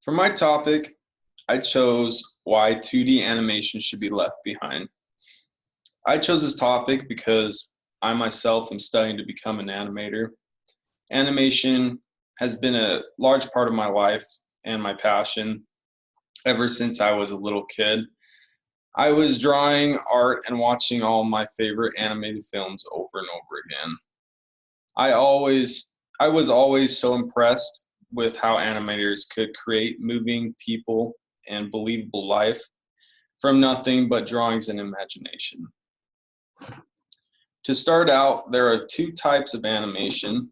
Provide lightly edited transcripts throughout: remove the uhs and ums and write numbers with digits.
For my topic, I chose why 2D animation should be left behind. I chose this topic because I myself am studying to become an animator. Animation has been a large part of my life and my passion ever since I was a little kid. I was drawing art and watching all my favorite animated films over and over again. I was always so impressed with how animators could create moving people and believable life from nothing but drawings and imagination. To start out, there are two types of animation,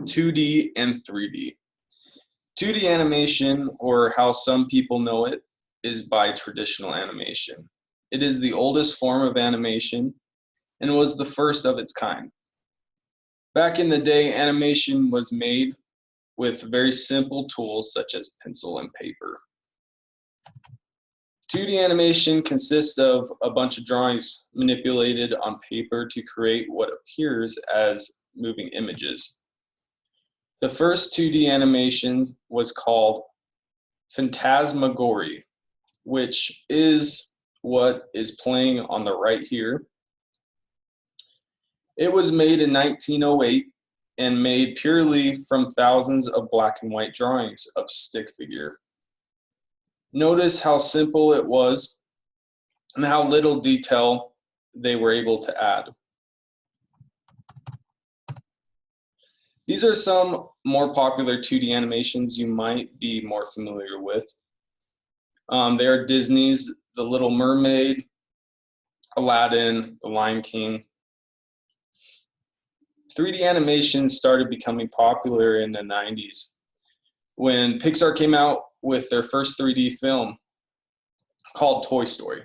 2D and 3D. 2D animation, or how some people know it, is by traditional animation. It is the oldest form of animation and was the first of its kind. Back in the day, animation was made with very simple tools such as pencil and paper. 2D animation consists of a bunch of drawings manipulated on paper to create what appears as moving images. The first 2D animation was called phantasmagory, which is what is playing on the right here. It was made in 1908 and made purely from thousands of black and white drawings of stick figure. Notice how simple it was and how little detail they were able to add. These are some more popular 2D animations you might be more familiar with. They are Disney's The Little Mermaid, Aladdin, The Lion King. 3D animations started becoming popular in the 90s when Pixar came out with their first 3D film called Toy Story.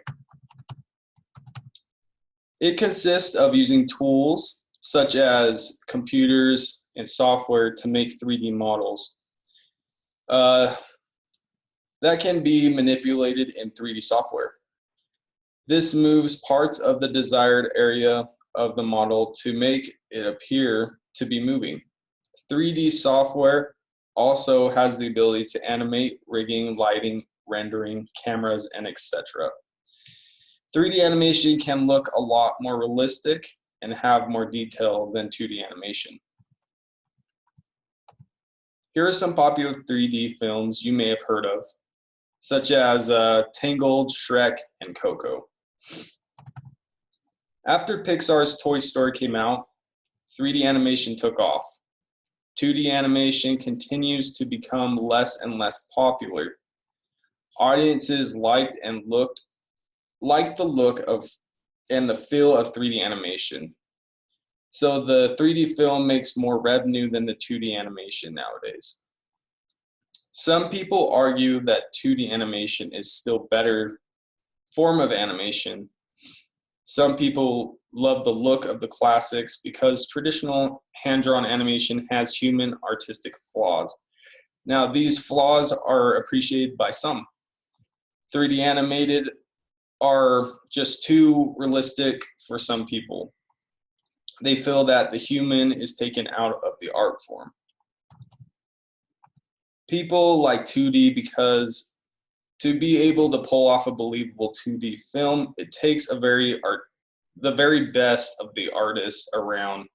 It consists of using tools such as computers and software to make 3D models. That can be manipulated in 3D software. This moves parts of the desired area of the model to make it appear to be moving. 3D software also has the ability to animate rigging, lighting, rendering, cameras, and etc. 3D animation can look a lot more realistic and have more detail than 2D animation. Here are some popular 3D films you may have heard of, such as Tangled, Shrek, and Coco. After Pixar's Toy Story came out, 3D animation took off. 2D animation continues to become less and less popular. Audiences liked the look of and the feel of 3D animation. So the 3D film makes more revenue than the 2D animation nowadays. Some people argue that 2D animation is still better form of animation. Some people love the look of the classics because traditional hand-drawn animation has human artistic flaws. Now, these flaws are appreciated by some. 3D animated are just too realistic for some people. They feel that the human is taken out of the art form. People like 2D because to be able to pull off a believable 2D film, it takes the very best of the artists around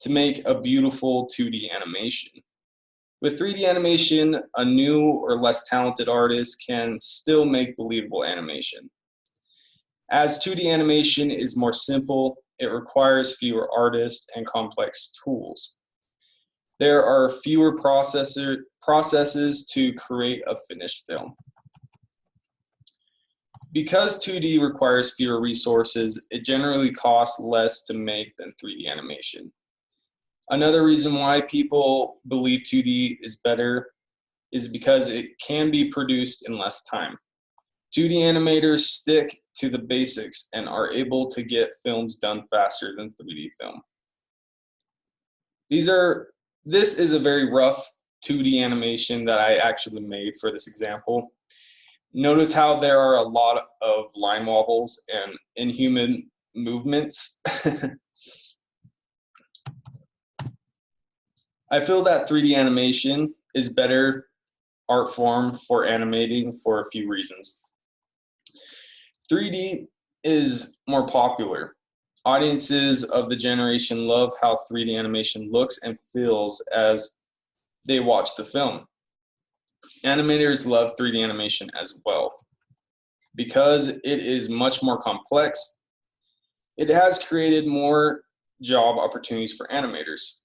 to make a beautiful 2D animation. With 3D animation, a new or less talented artist can still make believable animation. As 2D animation is more simple, it requires fewer artists and complex tools. There are fewer processes to create a finished film. Because 2D requires fewer resources, it generally costs less to make than 3D animation. Another reason why people believe 2D is better is because it can be produced in less time. 2D animators stick to the basics and are able to get films done faster than 3D film. This is a very rough 2D animation that I actually made for this example. Notice how there are a lot of line wobbles and inhuman movements. I feel that 3D animation is better art form for animating for a few reasons. 3D is more popular. Audiences of the generation love how 3D animation looks and feels as they watch the film. Animators love 3D animation as well. Because it is much more complex, it has created more job opportunities for animators.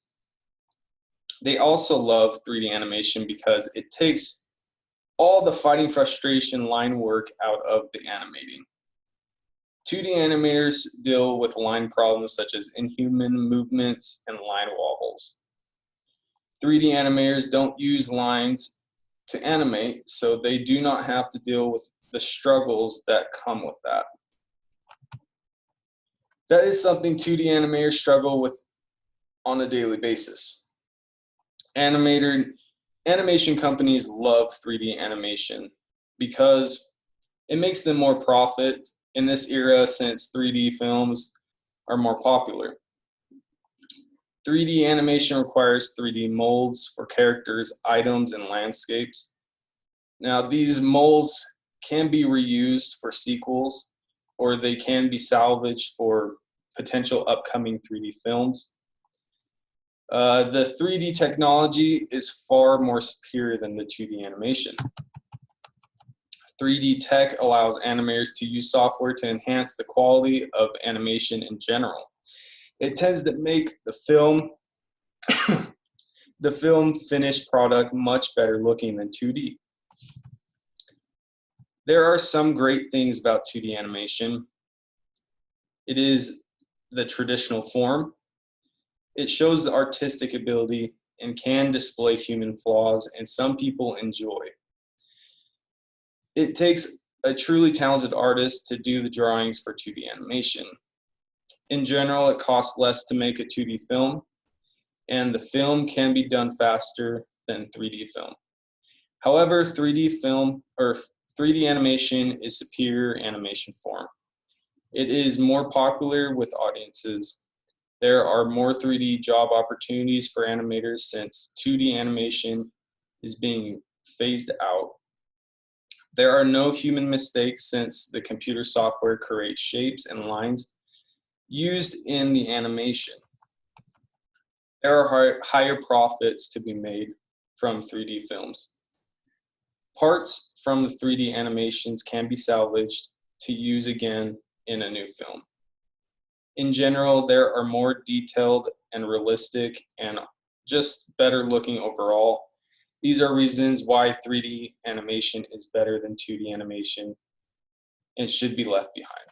They also love 3D animation because it takes all the fighting frustration line work out of the animating. 2D animators deal with line problems such as inhuman movements and line wobbles. 3D animators don't use lines to animate, so they do not have to deal with the struggles that come with that. That is something 2D animators struggle with on a daily basis. Animation companies love 3D animation because it makes them more profit in this era since 3D films are more popular. 3D animation requires 3D molds for characters, items, and landscapes. Now, these molds can be reused for sequels, or they can be salvaged for potential upcoming 3D films. The 3D technology is far more superior than the 2D animation. 3D tech allows animators to use software to enhance the quality of animation in general. It tends to make the film finished product much better looking than 2D. There are some great things about 2D animation. It is the traditional form. It shows the artistic ability and can display human flaws, and some people enjoy. It takes a truly talented artist to do the drawings for 2D animation. In general, it costs less to make a 2D film, and the film can be done faster than 3D film. However, 3D animation is superior animation form. It is more popular with audiences. There are more 3D job opportunities for animators since 2D animation is being phased out. There are no human mistakes since the computer software creates shapes and lines used in the animation. There are higher profits to be made from 3D films. Parts from the 3D animations can be salvaged to use again in a new film. In general, there are more detailed and realistic and just better looking overall. These are reasons why 3D animation is better than 2D animation and should be left behind.